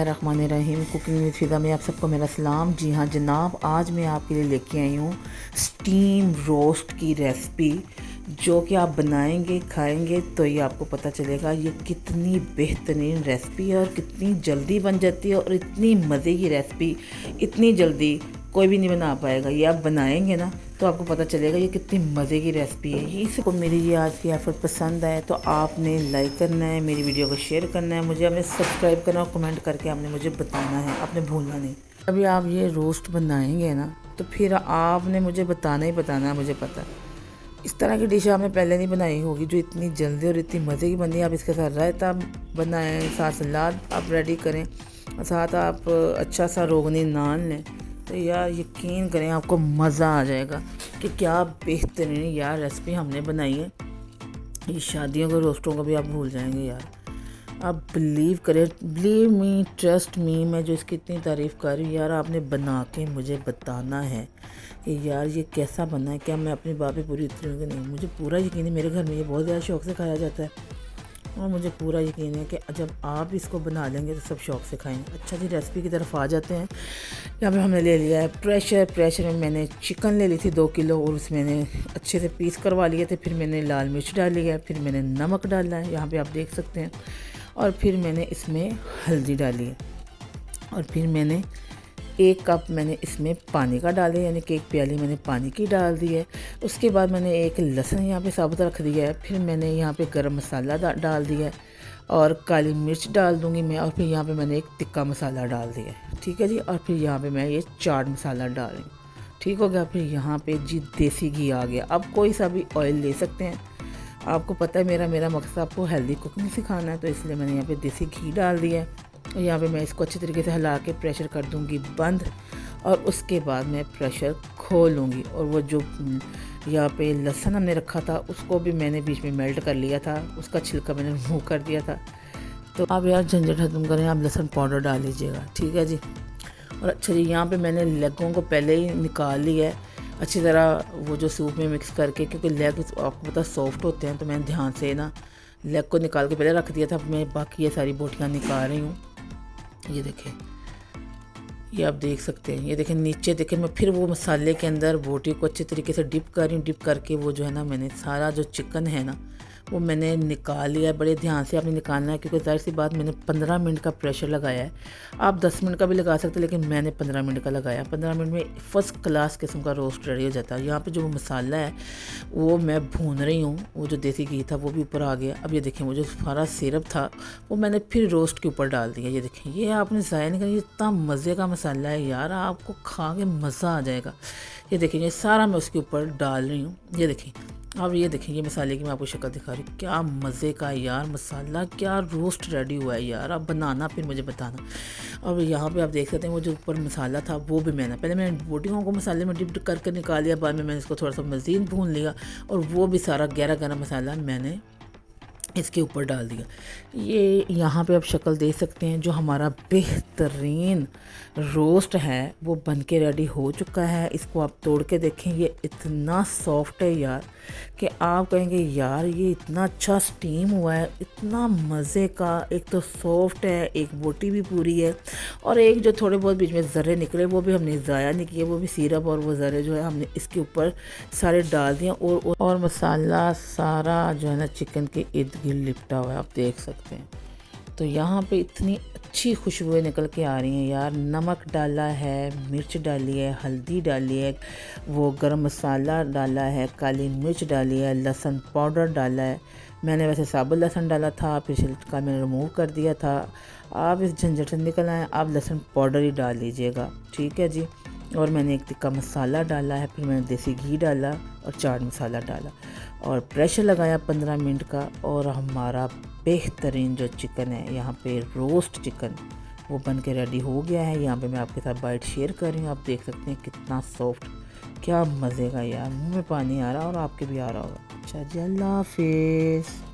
बिस्मिल्लाहिर्रहमानिर्रहीम। Cooking with फ़िज़ा में आप सबको मेरा सलाम। जी हाँ जनाब, आज मैं आपके लिए लेके आई हूँ स्टीम रोस्ट की रेसिपी, जो कि आप बनाएंगे खाएंगे तो ये आपको पता चलेगा ये कितनी बेहतरीन रेसिपी है और कितनी जल्दी बन जाती है। और इतनी मज़े की रेसिपी इतनी जल्दी कोई भी नहीं बना पाएगा। ये आप बनाएंगे ना तो आपको पता चलेगा ये कितनी मज़े की रेसिपी है। ये इसको मेरी ये आज की एफर्ट पसंद आए तो आपने लाइक करना है, मेरी वीडियो को शेयर करना है, मुझे आपने सब्सक्राइब करना और कमेंट करके आपने मुझे बताना है, आपने भूलना नहीं। अभी आप ये रोस्ट बनाएंगे ना तो फिर आपने मुझे बताना ही बताना है, मुझे पता है। इस तरह की डिश आपने पहले नहीं बनाई होगी जो इतनी जल्दी और इतनी मज़े की बनी है। आप इसके साथ रायता बनाएं, साथ सलाद आप रेडी करें, साथ आप अच्छा सा रोगनी नान लें, तो यार यकीन करें आपको मज़ा आ जाएगा कि क्या बेहतरीन यार रेसिपी हमने बनाई है। ये शादियों के रोस्टों को भी आप भूल जाएंगे यार। आप बिलीव करें, बिलीव मी, ट्रस्ट मी, मैं जो इसकी इतनी तारीफ़ कर रही हूँ यार, आपने बना के मुझे बताना है कि यार ये कैसा बना है। क्या मैं अपनी बात पे पूरी उतरी हूँ कि नहीं? मुझे पूरा यकीन है, मेरे घर में ये बहुत ज़्यादा शौक़ से खाया जाता है और मुझे पूरा यकीन है कि जब आप इसको बना लेंगे तो सब शौक़ से खाएंगे। अच्छा जी, रेसिपी की तरफ आ जाते हैं। यहाँ पे हमने ले लिया है प्रेशर में मैंने चिकन ले ली थी 2 किलो और उसमें मैंने अच्छे से पीस करवा लिए थे। फिर मैंने लाल मिर्च डाली है, फिर मैंने नमक डाला है, यहाँ पे आप देख सकते हैं, और फिर मैंने इसमें हल्दी डाली है, और फिर मैंने 1 कप मैंने इसमें पानी का डाले, यानी कि 1 प्याली मैंने पानी की डाल दी है। उसके बाद मैंने 1 लहसुन यहाँ पे साबुत रख दिया है। फिर मैंने यहाँ पे गरम मसाला डाल दिया है और काली मिर्च डाल दूँगी मैं, और फिर यहाँ पे मैंने 1 तिक्का मसाला डाल दिया है, ठीक है जी। और फिर यहाँ पे मैं ये चाट मसाला डाल रही हूँ, ठीक हो गया। फिर यहाँ पे जी देसी घी आ गया। अब कोई सा भी ऑयल ले सकते हैं, आपको पता है मेरा मकसद आपको हेल्दी कुकिंग सिखाना है, तो इसलिए मैंने यहाँ पे देसी घी डाल दिया है। और यहाँ पे मैं इसको अच्छी तरीके से हिला के प्रेशर कर दूँगी बंद, और उसके बाद मैं प्रेशर खोलूँगी। और वो जो यहाँ पे लहसुन हमने रखा था उसको भी मैंने बीच में मेल्ट कर लिया था, उसका छिलका मैंने रिमूव कर दिया था। तो आप यार झंझट खत्म करें, आप लहसुन पाउडर डाल लीजिएगा, ठीक है जी। और अच्छा जी, यहाँ पे मैंने लेगों को पहले ही निकाल लिया है अच्छी तरह, वो जो सूप में मिक्स करके, क्योंकि लेग आपको पता सॉफ्ट होते हैं, तो मैंने ध्यान से ना लेग को निकाल के पहले रख दिया था। मैं बाकी ये सारी बोटियाँ निकाल रही हूँ। ये देखें, ये आप देख सकते हैं, ये देखें नीचे देखें। मैं फिर वो मसाले के अंदर बोटी को अच्छे तरीके से डिप कर रही हूँ। डिप करके वो जो है ना, मैंने सारा जो चिकन है ना वो मैंने निकाल लिया है। बड़े ध्यान से आपने निकालना है, क्योंकि ज़ाहिर सी बात मैंने 15 मिनट का प्रेशर लगाया है। आप 10 मिनट का भी लगा सकते हैं, लेकिन मैंने 15 मिनट का लगाया। 15 मिनट में फर्स्ट क्लास किस्म का रोस्ट रेडी हो जाता है। यहाँ पे जो मसाला है वो मैं भून रही हूँ, वो जो देसी घी था वो भी ऊपर आ गया। अब ये देखें, वो जो सारा सिरप था वो मैंने फिर रोस्ट के ऊपर डाल दिया। ये देखें, ये आपने ज़ाया नहीं करना, ये इतना मज़े का मसाला है यार, आपको खा के मज़ा आ जाएगा। ये देखें, ये सारा मैं उसके ऊपर डाल रही हूँ। ये देखें, अब ये देखें, ये मसाले की मैं आपको शक्ल दिखा रही हूँ, क्या मज़े का यार मसाला, क्या रोस्ट रेडी हुआ है यार। आप बनाना फिर मुझे बताना। और यहाँ पे आप देख सकते हैं वो जो ऊपर मसाला था वो भी मैंने बोटियों को मसाले में डिप करके निकाल लिया। बाद में मैंने इसको थोड़ा सा मज़ीद भून लिया और वो भी सारा गहरा मसाला मैंने इसके ऊपर डाल दिया। ये यहाँ पे आप शक्ल देख सकते हैं, जो हमारा बेहतरीन रोस्ट है वो बन के रेडी हो चुका है। इसको आप तोड़ के देखें, ये इतना सॉफ्ट है यार कि आप कहेंगे यार ये इतना अच्छा स्टीम हुआ है, इतना मज़े का। एक तो सॉफ्ट है, एक बोटी भी पूरी है, और एक जो थोड़े बहुत बीच में ज़र्रे निकले वो भी हमने ज़ाया नहीं किए, वो भी सिरप और वो ज़र्रे जो है हमने इसके ऊपर सारे डाल दिए। और मसाला सारा जो है ना चिकन के इर्द गिर्द लिपटा हुआ है, आप देख सकते हैं। तो यहाँ पे इतनी अच्छी खुशबुएं निकल के आ रही हैं यार। नमक डाला है, मिर्च डाली है, हल्दी डाली है, वो गरम मसाला डाला है, काली मिर्च डाली है, लहसुन पाउडर डाला है। मैंने वैसे साबुत लहसुन डाला था, फिर छिलका मैंने रिमूव कर दिया था। आप इस झंझट से निकल आए, आप लहसुन पाउडर ही डाल लीजिएगा, ठीक है जी। और मैंने 1 तिक्का मसाला डाला है, फिर मैंने देसी घी डाला और चाट मसाला डाला और प्रेशर लगाया 15 मिनट का। और हमारा बेहतरीन जो चिकन है, यहाँ पे रोस्ट चिकन, वो बन के रेडी हो गया है। यहाँ पे मैं आपके साथ बाइट शेयर कर रही हूँ, आप देख सकते हैं कितना सॉफ्ट, क्या मज़े का यार। मुँह में पानी आ रहा और आपके भी आ रहा होगा। अच्छा जी, अल्लाह हाफिज़।